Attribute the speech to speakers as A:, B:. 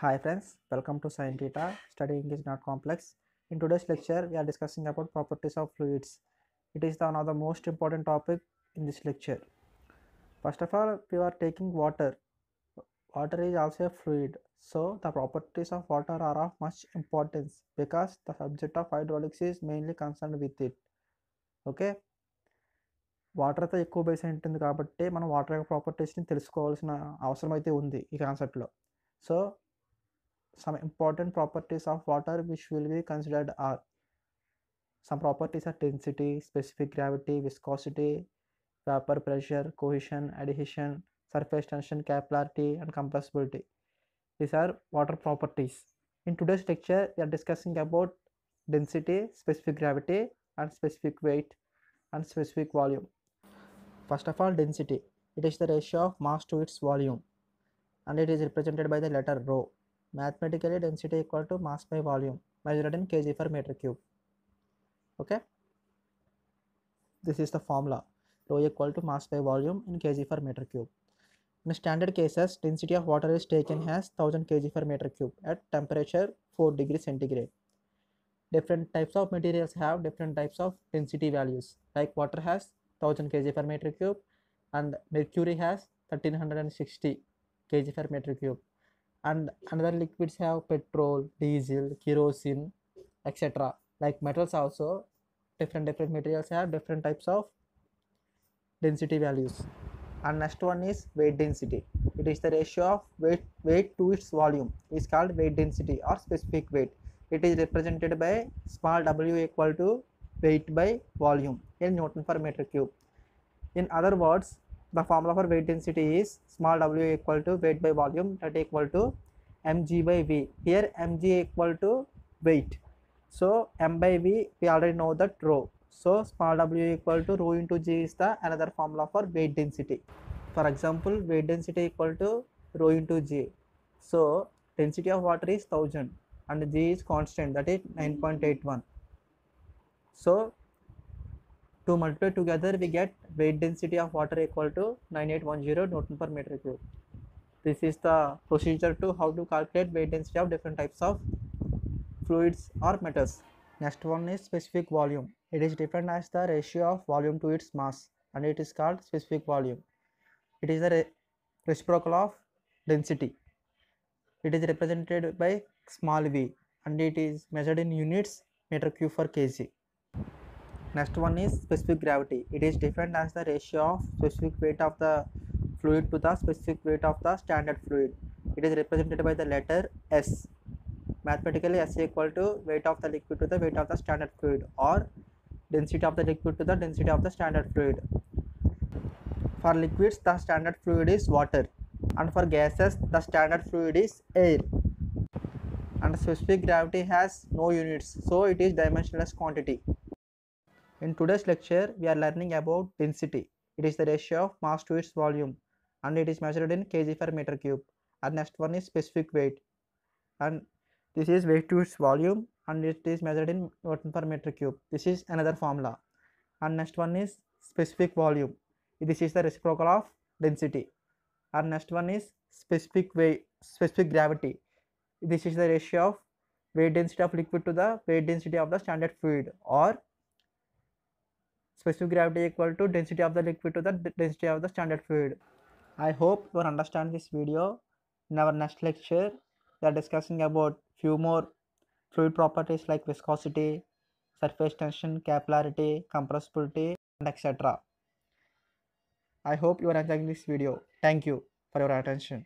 A: Hi friends, welcome to Science Theta. Studying is not complex. In today's lecture, we are discussing about properties of fluids. It is one of the most important topic in this lecture. First of all, we are taking water. Water is also a fluid. So the properties of water are of much importance because the subject of hydraulics is mainly concerned with it. Okay. వాటర్తో ఎక్కువ base ఉంటుంది కాబట్టి మనం water యొక్క ప్రాపర్టీస్ని తెలుసుకోవాల్సిన అవసరం అయితే ఉంది ఈ కాన్సెప్ట్లో. So some important properties of water which will be considered are some properties are density, specific gravity, viscosity, vapor pressure, cohesion, adhesion, surface tension, capillarity and compressibility. These are water properties. In today's lecture we are discussing about density, specific gravity and specific weight and specific volume. First of all, density. It is the ratio of mass to its volume and it is represented by the letter rho. Mathematically, density equal to mass by volume measured in kg per meter cube. Okay, this is the formula. Rho equal to mass by volume in kg per meter cube. In standard cases, density of water is taken as 1000 kg per meter cube at temperature 4 degrees centigrade. Different types of materials have different types of density values. Like water has 1000 kg per meter cube and mercury has 1360 kg per meter cube. And another liquids have petrol, diesel, kerosene, etc. Like metals also, different materials have different types of density values. And next one is weight density. It is the ratio of weight to its volume. It is called weight density or specific weight. It is represented by small w equal to weight by volume in Newton per meter cube. In other words, the formula for weight density is small w equal to weight by volume, that equal to mg by v. Here mg equal to weight, so m by v we already know that rho, so small w equal to rho into g is the another formula for weight density. For example, weight density equal to rho into g. So density of water is 1000 and g is constant, that is 9.81. so to multiply together we get weight density of water equal to 9810 Newton per meter cube. This is the procedure to how to calculate weight density of different types of fluids or metals. Next one is specific volume. It is defined as the ratio of volume to its mass and it is called specific volume. It is the reciprocal of density. It is represented by small v and it is measured in units meter cube per kg. Next one is specific gravity. It is defined as the ratio of specific weight of the fluid to the specific weight of the standard fluid. It is represented by the letter S. Mathematically, S equal to weight of the liquid to the weight of the standard fluid, or density of the liquid to the density of the standard fluid. For liquids, the standard fluid is water, and for gases, the standard fluid is air. And specific gravity has no units, so it is dimensionless quantity. In today's lecture, we are learning about density. It is the ratio of mass to its volume and it is measured in kg per meter cube. And next one is specific weight, and this is weight to its volume and it is measured in Newton per meter cube. This is another formula. And next one is specific volume. This is the reciprocal of density. And next one is specific weight, specific gravity. This is the ratio of weight density of liquid to the weight density of the standard fluid, or specific gravity equal to density of the liquid to the density of the standard fluid. I hope you understand this video. In our next lecture, we are discussing about few more fluid properties like viscosity, surface tension, capillarity, compressibility, and etc. I hope you are enjoying this video. Thank you for your attention.